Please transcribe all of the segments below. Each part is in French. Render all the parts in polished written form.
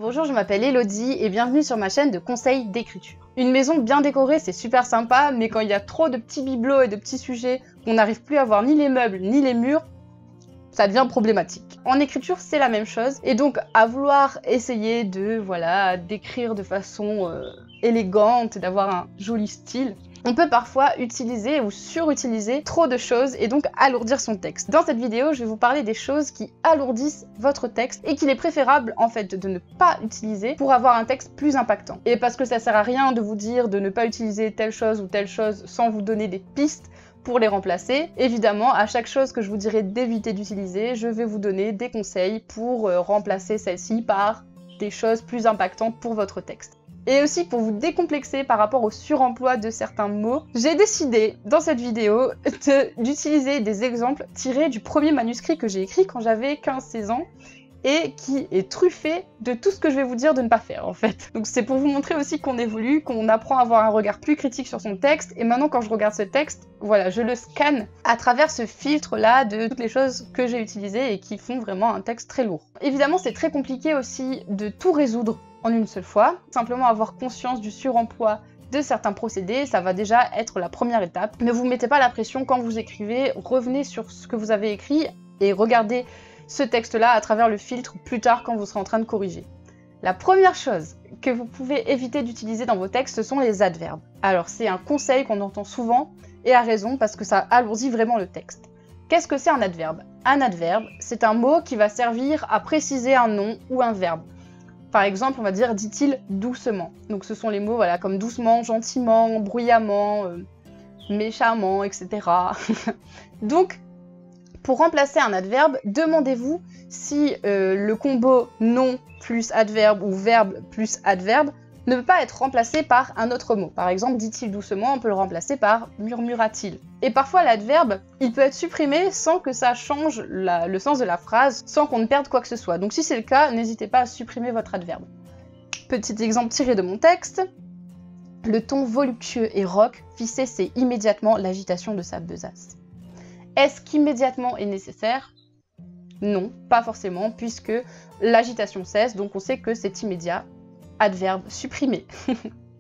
Bonjour, je m'appelle Elodie et bienvenue sur ma chaîne de conseils d'écriture. Une maison bien décorée, c'est super sympa, mais quand il y a trop de petits bibelots et de petits sujets, qu'on n'arrive plus à voir ni les meubles ni les murs, ça devient problématique. En écriture, c'est la même chose, et donc à vouloir essayer d'écrire de façon élégante, d'avoir un joli style, on peut parfois utiliser ou surutiliser trop de choses et donc alourdir son texte. Dans cette vidéo, je vais vous parler des choses qui alourdissent votre texte et qu'il est préférable en fait de ne pas utiliser pour avoir un texte plus impactant. Et parce que ça sert à rien de vous dire de ne pas utiliser telle chose ou telle chose sans vous donner des pistes pour les remplacer. Évidemment, à chaque chose que je vous dirai d'éviter d'utiliser, je vais vous donner des conseils pour remplacer celle-ci par des choses plus impactantes pour votre texte. Et aussi pour vous décomplexer par rapport au suremploi de certains mots, j'ai décidé dans cette vidéo d'utiliser des exemples tirés du premier manuscrit que j'ai écrit quand j'avais 15-16 ans et qui est truffé de tout ce que je vais vous dire de ne pas faire en fait. Donc c'est pour vous montrer aussi qu'on évolue, qu'on apprend à avoir un regard plus critique sur son texte, et maintenant quand je regarde ce texte, voilà, je le scanne à travers ce filtre là de toutes les choses que j'ai utilisées et qui font vraiment un texte très lourd. Évidemment c'est très compliqué aussi de tout résoudre en une seule fois. Simplement avoir conscience du suremploi de certains procédés, ça va déjà être la première étape. Ne vous mettez pas la pression quand vous écrivez, revenez sur ce que vous avez écrit et regardez ce texte-là à travers le filtre plus tard quand vous serez en train de corriger. La première chose que vous pouvez éviter d'utiliser dans vos textes, ce sont les adverbes. Alors c'est un conseil qu'on entend souvent, et à raison, parce que ça alourdit vraiment le texte. Qu'est-ce que c'est un adverbe? Un adverbe, c'est un mot qui va servir à préciser un nom ou un verbe. Par exemple, on va dire « dit-il doucement ». Donc ce sont les mots voilà, comme doucement, gentiment, bruyamment, méchamment, etc. Donc, pour remplacer un adverbe, demandez-vous si le combo nom plus adverbe ou verbe plus adverbe ne peut pas être remplacé par un autre mot. Par exemple, dit-il doucement, on peut le remplacer par murmura-t-il. Et parfois, l'adverbe, il peut être supprimé sans que ça change le sens de la phrase, sans qu'on ne perde quoi que ce soit. Donc si c'est le cas, n'hésitez pas à supprimer votre adverbe. Petit exemple tiré de mon texte. Le ton voluptueux et rauque fit cesser immédiatement l'agitation de sa besace. Est-ce qu'immédiatement est nécessaire? Non, pas forcément, puisque l'agitation cesse, donc on sait que c'est immédiat. Adverbe supprimé.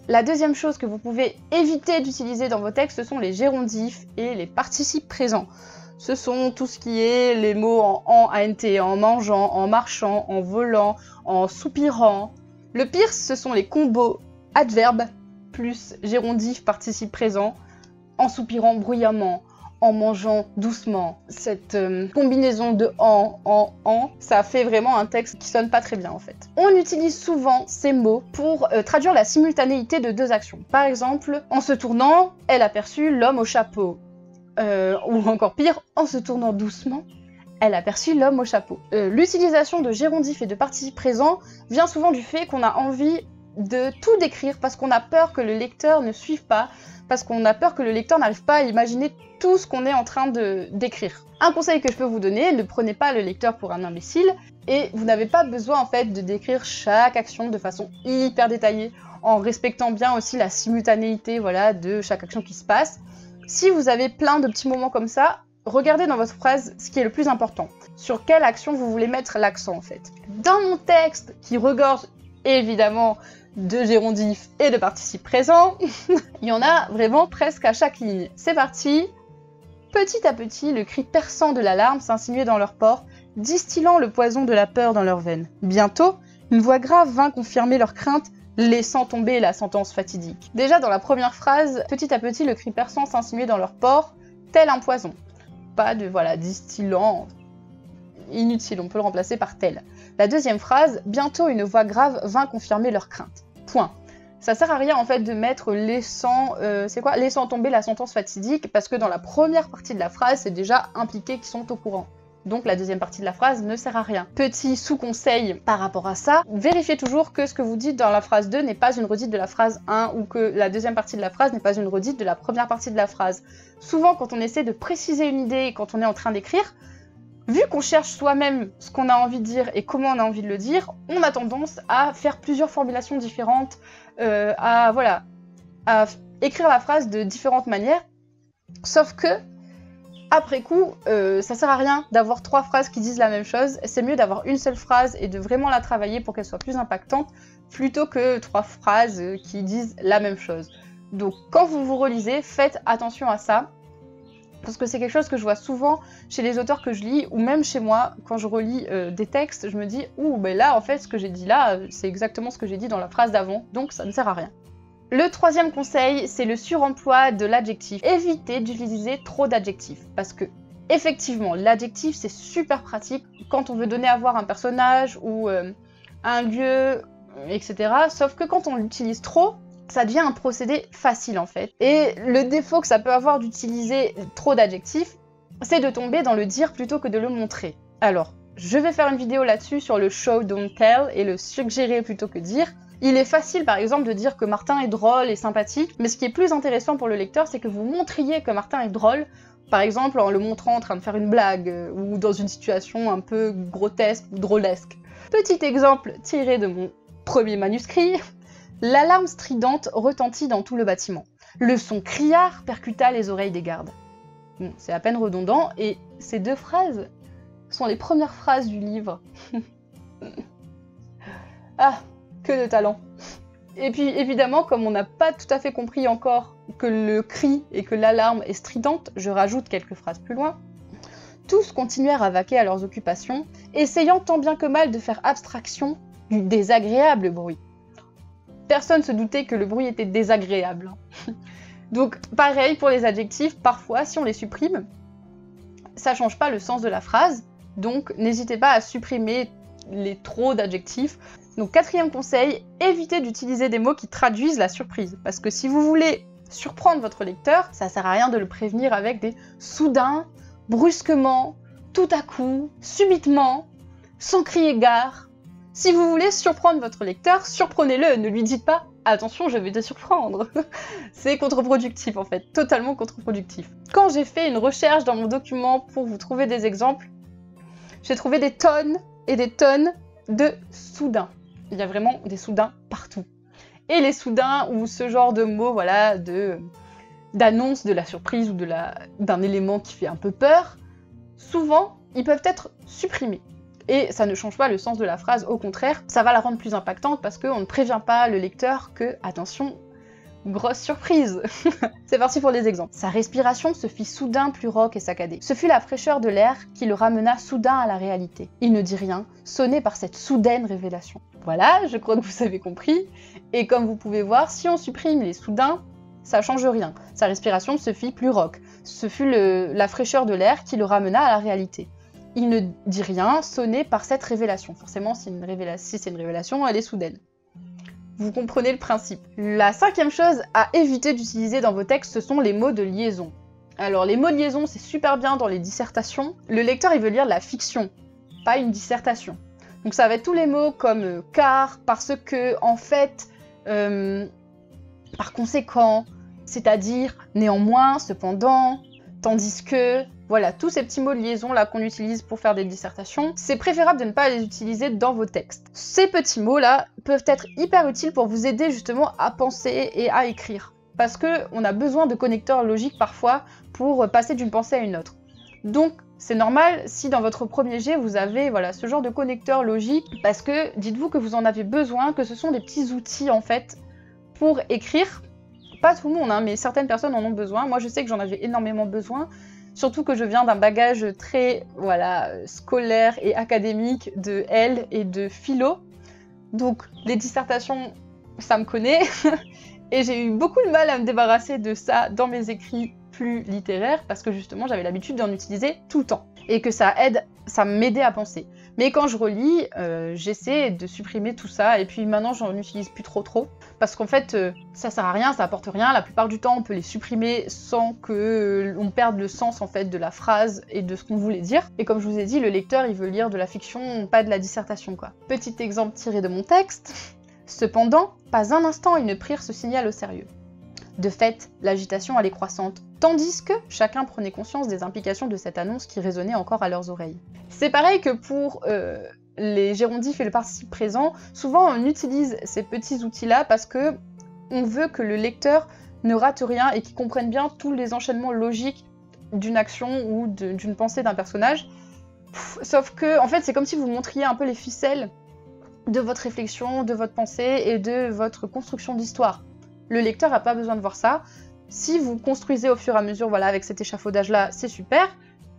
La deuxième chose que vous pouvez éviter d'utiliser dans vos textes, ce sont les gérondifs et les participes présents. Ce sont tout ce qui est les mots en ant, en mangeant, en marchant, en volant, en soupirant. Le pire, ce sont les combos adverbe plus gérondif, participe présent, en soupirant bruyamment, en mangeant doucement. Cette combinaison de en, ça fait vraiment un texte qui sonne pas très bien en fait. On utilise souvent ces mots pour traduire la simultanéité de deux actions. Par exemple, en se tournant, elle aperçut l'homme au chapeau. Ou encore pire, en se tournant doucement, elle aperçut l'homme au chapeau. L'utilisation de gérondifs et de participes présents vient souvent du fait qu'on a envie de tout décrire parce qu'on a peur que le lecteur ne suive pas, parce qu'on a peur que le lecteur n'arrive pas à imaginer tout ce qu'on est en train d'écrire. Un conseil que je peux vous donner, ne prenez pas le lecteur pour un imbécile, et vous n'avez pas besoin en fait de décrire chaque action de façon hyper détaillée, en respectant bien aussi la simultanéité voilà, de chaque action qui se passe. Si vous avez plein de petits moments comme ça, regardez dans votre phrase ce qui est le plus important. Sur quelle action vous voulez mettre l'accent en fait. Dans mon texte, qui regorge évidemment de gérondifs et de participes présents, il y en a vraiment presque à chaque ligne. C'est parti. Petit à petit, le cri perçant de l'alarme s'insinuait dans leurs pores, distillant le poison de la peur dans leurs veines. Bientôt, une voix grave vint confirmer leur crainte, laissant tomber la sentence fatidique. Déjà dans la première phrase, petit à petit, le cri perçant s'insinuait dans leurs pores, tel un poison. Pas de distillant, inutile, on peut le remplacer par tel. La deuxième phrase, bientôt une voix grave vint confirmer leur crainte. Point. Ça sert à rien en fait de mettre laissant tomber la sentence fatidique, parce que dans la première partie de la phrase, c'est déjà impliqué qu'ils sont au courant. Donc la deuxième partie de la phrase ne sert à rien. Petit sous-conseil par rapport à ça, vérifiez toujours que ce que vous dites dans la phrase 2 n'est pas une redite de la phrase 1, ou que la deuxième partie de la phrase n'est pas une redite de la première partie de la phrase. Souvent quand on essaie de préciser une idée et quand on est en train d'écrire, vu qu'on cherche soi-même ce qu'on a envie de dire et comment on a envie de le dire, on a tendance à faire plusieurs formulations différentes, à écrire la phrase de différentes manières, sauf que Après coup, ça sert à rien d'avoir 3 phrases qui disent la même chose. C'est mieux d'avoir une seule phrase et de vraiment la travailler pour qu'elle soit plus impactante, plutôt que 3 phrases qui disent la même chose. Donc quand vous vous relisez, faites attention à ça, parce que c'est quelque chose que je vois souvent chez les auteurs que je lis, ou même chez moi, quand je relis des textes, je me dis « Ouh, ben là, en fait, ce que j'ai dit là, c'est exactement ce que j'ai dit dans la phrase d'avant, donc ça ne sert à rien ». Le troisième conseil, c'est le suremploi de l'adjectif. Évitez d'utiliser trop d'adjectifs, parce que effectivement, l'adjectif c'est super pratique quand on veut donner à voir un personnage ou un lieu, etc. Sauf que quand on l'utilise trop, ça devient un procédé facile en fait. Et le défaut que ça peut avoir d'utiliser trop d'adjectifs, c'est de tomber dans le dire plutôt que de le montrer. Alors, je vais faire une vidéo là-dessus sur le show don't tell et le suggérer plutôt que dire. Il est facile par exemple de dire que Martin est drôle et sympathique, mais ce qui est plus intéressant pour le lecteur, c'est que vous montriez que Martin est drôle, par exemple en le montrant en train de faire une blague, ou dans une situation un peu grotesque ou drôlesque. Petit exemple tiré de mon premier manuscrit, l'alarme stridente retentit dans tout le bâtiment. Le son criard percuta les oreilles des gardes. Bon, c'est à peine redondant, et ces 2 phrases sont les premières phrases du livre. Ah, que de talent. Et puis évidemment, comme on n'a pas tout à fait compris encore que le cri et que l'alarme est stridente, je rajoute quelques phrases plus loin. Tous continuèrent à vaquer à leurs occupations, essayant tant bien que mal de faire abstraction du désagréable bruit. Personne se doutait que le bruit était désagréable. Donc pareil pour les adjectifs, parfois si on les supprime, ça change pas le sens de la phrase, donc n'hésitez pas à supprimer les trop d'adjectifs. Donc 4e conseil, évitez d'utiliser des mots qui traduisent la surprise. Parce que si vous voulez surprendre votre lecteur, ça sert à rien de le prévenir avec des soudain, brusquement, tout à coup, subitement, sans crier gare. Si vous voulez surprendre votre lecteur, surprenez-le, ne lui dites pas « Attention, je vais te surprendre ». C'est contre-productif en fait, totalement contre-productif. Quand j'ai fait une recherche dans mon document pour vous trouver des exemples, j'ai trouvé des tonnes et des tonnes de soudain. Il y a vraiment des soudains partout. Et les soudains ou ce genre de mots, voilà, d'annonce de la surprise ou d'un élément qui fait un peu peur, souvent, ils peuvent être supprimés. Et ça ne change pas le sens de la phrase, au contraire, ça va la rendre plus impactante parce qu'on ne prévient pas le lecteur que, attention, grosse surprise. C'est parti pour les exemples. Sa respiration se fit soudain plus rauque et saccadée. Ce fut la fraîcheur de l'air qui le ramena soudain à la réalité. Il ne dit rien, sonné par cette soudaine révélation. Voilà, je crois que vous avez compris. Et comme vous pouvez voir, si on supprime les soudains, ça change rien. Sa respiration se fit plus rauque. Ce fut la fraîcheur de l'air qui le ramena à la réalité. Il ne dit rien, sonné par cette révélation. Forcément, si c'est une révélation, elle est soudaine. Vous comprenez le principe. La 5e chose à éviter d'utiliser dans vos textes, ce sont les mots de liaison. Alors, les mots de liaison, c'est super bien dans les dissertations. Le lecteur, il veut lire de la fiction, pas une dissertation. Donc ça va être tous les mots comme car, parce que, en fait, par conséquent, c'est-à-dire, néanmoins, cependant, tandis que... Voilà, tous ces petits mots de liaison là qu'on utilise pour faire des dissertations, c'est préférable de ne pas les utiliser dans vos textes. Ces petits mots là peuvent être hyper utiles pour vous aider justement à penser et à écrire. Parce qu'on a besoin de connecteurs logiques parfois pour passer d'une pensée à une autre. Donc c'est normal si dans votre premier jet vous avez voilà, ce genre de connecteur logique, parce que dites-vous que vous en avez besoin, que ce sont des petits outils en fait pour écrire. Pas tout le monde, hein, mais certaines personnes en ont besoin. Moi je sais que j'en avais énormément besoin. Surtout que je viens d'un bagage très scolaire et académique de L et de philo. Donc les dissertations, ça me connaît. Et j'ai eu beaucoup de mal à me débarrasser de ça dans mes écrits plus littéraires parce que justement j'avais l'habitude d'en utiliser tout le temps. Et que ça m'aidait à penser. Mais quand je relis, j'essaie de supprimer tout ça et puis maintenant j'en utilise plus trop. Parce qu'en fait, ça sert à rien, ça apporte rien. La plupart du temps, on peut les supprimer sans qu'on perde le sens en fait de la phrase et de ce qu'on voulait dire. Et comme je vous ai dit, le lecteur, il veut lire de la fiction, pas de la dissertation quoi. Petit exemple tiré de mon texte. Cependant, pas un instant ils ne prirent ce signal au sérieux. De fait, l'agitation allait croissante, tandis que chacun prenait conscience des implications de cette annonce qui résonnait encore à leurs oreilles. C'est pareil que pour les gérondifs et le participe présent, souvent on utilise ces petits outils-là parce que on veut que le lecteur ne rate rien et qu'il comprenne bien tous les enchaînements logiques d'une action ou d'une pensée d'un personnage. Sauf que, en fait, c'est comme si vous montriez un peu les ficelles de votre réflexion, de votre pensée et de votre construction d'histoire. Le lecteur n'a pas besoin de voir ça. Si vous construisez au fur et à mesure, voilà, avec cet échafaudage-là, c'est super.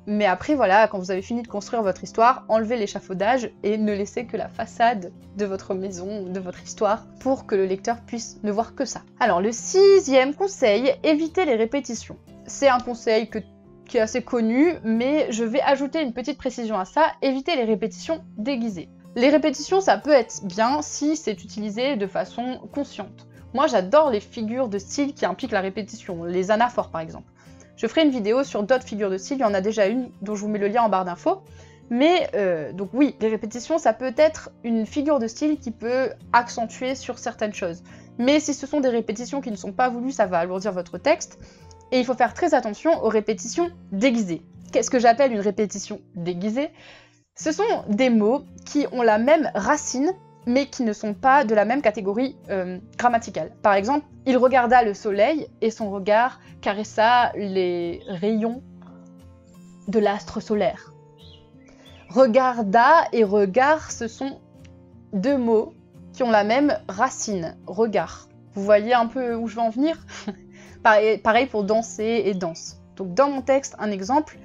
Mais après, voilà, quand vous avez fini de construire votre histoire, enlevez l'échafaudage et ne laissez que la façade de votre maison, de votre histoire, pour que le lecteur puisse ne voir que ça. Alors, le 6e conseil, évitez les répétitions. C'est un conseil qui est assez connu, mais je vais ajouter une petite précision à ça, évitez les répétitions déguisées. Les répétitions, ça peut être bien si c'est utilisé de façon consciente. Moi, j'adore les figures de style qui impliquent la répétition, les anaphores par exemple. Je ferai une vidéo sur d'autres figures de style, il y en a déjà une dont je vous mets le lien en barre d'infos. Mais donc oui, les répétitions, ça peut être une figure de style qui peut accentuer sur certaines choses. Mais si ce sont des répétitions qui ne sont pas voulues, ça va alourdir votre texte. Et il faut faire très attention aux répétitions déguisées. Qu'est-ce que j'appelle une répétition déguisée? Ce sont des mots qui ont la même racine, mais qui ne sont pas de la même catégorie grammaticale. Par exemple, il regarda le soleil et son regard caressa les rayons de l'astre solaire. Regarda et regard, ce sont deux mots qui ont la même racine, regard. Vous voyez un peu où je veux en venir? Pareil pour danser et danse. Donc dans mon texte, un exemple,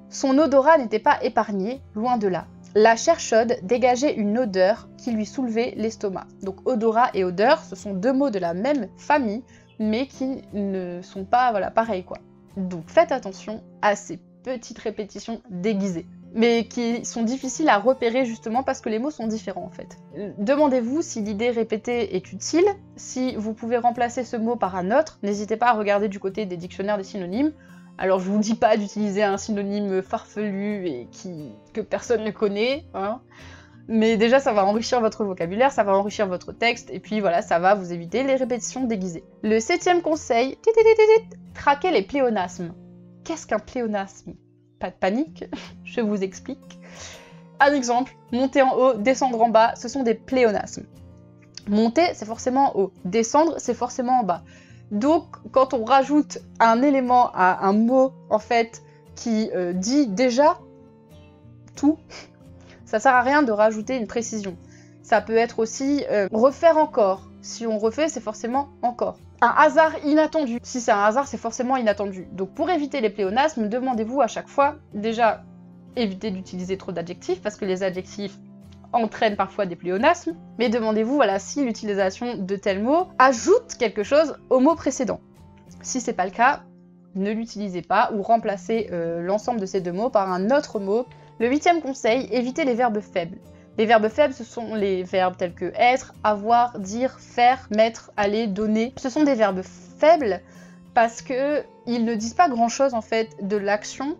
son odorat n'était pas épargné, loin de là. La chair chaude dégageait une odeur qui lui soulevait l'estomac. Donc odorat et odeur, ce sont deux mots de la même famille, mais qui ne sont pas pareils quoi. Donc faites attention à ces petites répétitions déguisées, mais qui sont difficiles à repérer justement parce que les mots sont différents en fait. Demandez-vous si l'idée répétée est utile, si vous pouvez remplacer ce mot par un autre, n'hésitez pas à regarder du côté des dictionnaires des synonymes. Alors je vous dis pas d'utiliser un synonyme farfelu et que personne ne connaît, hein. Mais déjà ça va enrichir votre vocabulaire, ça va enrichir votre texte, et puis voilà, ça va vous éviter les répétitions déguisées. Le 7e conseil, traquez les pléonasmes. Qu'est-ce qu'un pléonasme? Pas de panique, je vous explique. Un exemple, monter en haut, descendre en bas, ce sont des pléonasmes. Monter, c'est forcément en haut, descendre, c'est forcément en bas. Donc, quand on rajoute un élément à un mot, en fait, qui dit déjà tout, ça sert à rien de rajouter une précision. Ça peut être aussi refaire encore. Si on refait, c'est forcément encore. Un hasard inattendu. Si c'est un hasard, c'est forcément inattendu. Donc, pour éviter les pléonasmes, demandez-vous à chaque fois, déjà, évitez d'utiliser trop d'adjectifs, parce que les adjectifs entraîne parfois des pléonasmes, mais demandez-vous si l'utilisation de tel mot ajoute quelque chose au mot précédent. Si c'est pas le cas, ne l'utilisez pas ou remplacez l'ensemble de ces deux mots par un autre mot. Le 8e conseil, évitez les verbes faibles. Les verbes faibles, ce sont les verbes tels que être, avoir, dire, faire, mettre, aller, donner. Ce sont des verbes faibles parce que ils ne disent pas grand-chose en fait de l'action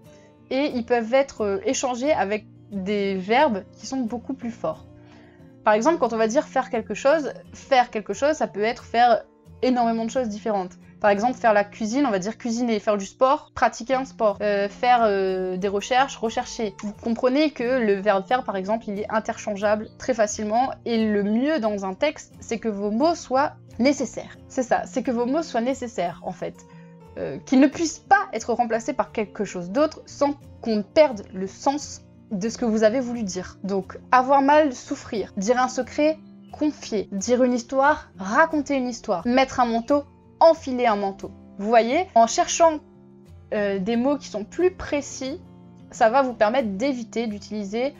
et ils peuvent être échangés avec des verbes qui sont beaucoup plus forts. Par exemple, quand on va dire faire quelque chose, ça peut être faire énormément de choses différentes. Par exemple, faire la cuisine, on va dire cuisiner, faire du sport, pratiquer un sport, faire des recherches, rechercher. Vous comprenez que le verbe faire, par exemple, il est interchangeable très facilement, et le mieux dans un texte, c'est que vos mots soient nécessaires. C'est ça, c'est que vos mots soient nécessaires, en fait. Qu'ils ne puissent pas être remplacés par quelque chose d'autre sans qu'on perde le sens de ce que vous avez voulu dire. Donc, avoir mal, souffrir. Dire un secret, confier. Dire une histoire, raconter une histoire. Mettre un manteau, enfiler un manteau. Vous voyez, en cherchant des mots qui sont plus précis, ça va vous permettre d'éviter d'utiliser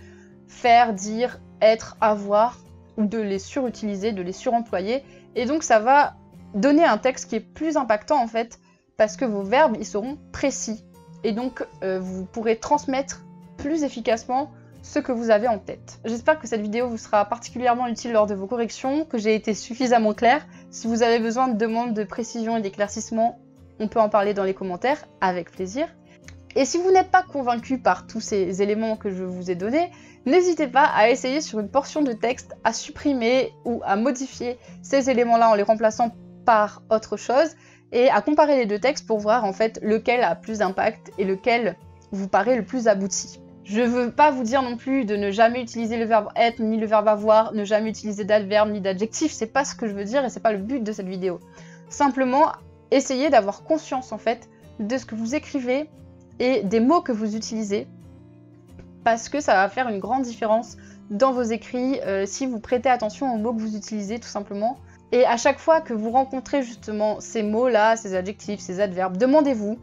faire, dire, être, avoir, ou de les surutiliser, de les suremployer. Et donc, ça va donner un texte qui est plus impactant, en fait, parce que vos verbes, ils seront précis. Et donc, vous pourrez transmettre plus efficacement ce que vous avez en tête. J'espère que cette vidéo vous sera particulièrement utile lors de vos corrections, que j'ai été suffisamment claire. Si vous avez besoin de demandes de précision et d'éclaircissement, on peut en parler dans les commentaires, avec plaisir. Et si vous n'êtes pas convaincu par tous ces éléments que je vous ai donnés, n'hésitez pas à essayer sur une portion de texte à supprimer ou à modifier ces éléments-là en les remplaçant par autre chose, et à comparer les deux textes pour voir en fait lequel a plus d'impact et lequel vous paraît le plus abouti. Je veux pas vous dire non plus de ne jamais utiliser le verbe être ni le verbe avoir, ne jamais utiliser d'adverbe ni d'adjectif, c'est pas ce que je veux dire et c'est pas le but de cette vidéo. Simplement, essayez d'avoir conscience en fait de ce que vous écrivez et des mots que vous utilisez, parce que ça va faire une grande différence dans vos écrits si vous prêtez attention aux mots que vous utilisez tout simplement. Et à chaque fois que vous rencontrez justement ces mots-là, ces adjectifs, ces adverbes, demandez-vous,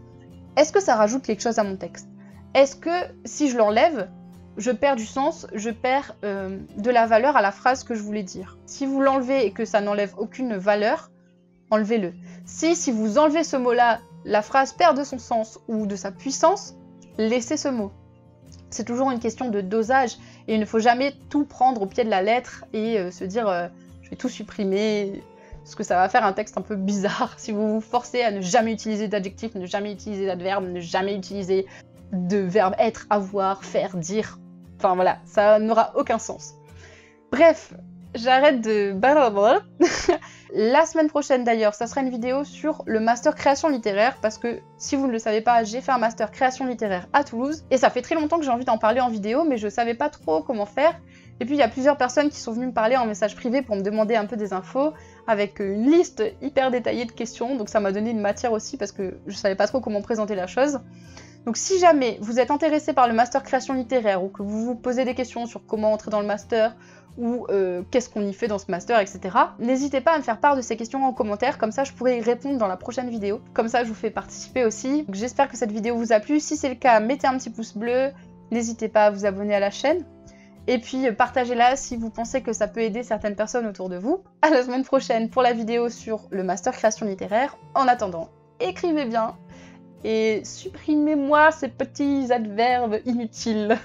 est-ce que ça rajoute quelque chose à mon texte? Est-ce que si je l'enlève, je perds du sens, je perds de la valeur à la phrase que je voulais dire? Si vous l'enlevez et que ça n'enlève aucune valeur, enlevez-le. Si vous enlevez ce mot-là, la phrase perd de son sens ou de sa puissance, laissez ce mot. C'est toujours une question de dosage et il ne faut jamais tout prendre au pied de la lettre et se dire je vais tout supprimer, parce que ça va faire un texte un peu bizarre si vous vous forcez à ne jamais utiliser d'adjectifs, ne jamais utiliser d'adverbes, ne jamais utiliser de verbes être, avoir, faire, dire. Enfin voilà, ça n'aura aucun sens. Bref, j'arrête de blablabla. La semaine prochaine d'ailleurs, ça sera une vidéo sur le master création littéraire, parce que si vous ne le savez pas, j'ai fait un master création littéraire à Toulouse, et ça fait très longtemps que j'ai envie d'en parler en vidéo, mais je savais pas trop comment faire. Et puis il y a plusieurs personnes qui sont venues me parler en message privé pour me demander un peu des infos, avec une liste hyper détaillée de questions, donc ça m'a donné une matière aussi, parce que je savais pas trop comment présenter la chose. Donc si jamais vous êtes intéressé par le master création littéraire, ou que vous vous posez des questions sur comment entrer dans le master, ou qu'est-ce qu'on y fait dans ce master, etc. N'hésitez pas à me faire part de ces questions en commentaire, comme ça je pourrai y répondre dans la prochaine vidéo. Comme ça je vous fais participer aussi. J'espère que cette vidéo vous a plu. Si c'est le cas, mettez un petit pouce bleu, n'hésitez pas à vous abonner à la chaîne. Et puis partagez-la si vous pensez que ça peut aider certaines personnes autour de vous. À la semaine prochaine pour la vidéo sur le master création littéraire. En attendant, écrivez bien et supprimez-moi ces petits adverbes inutiles.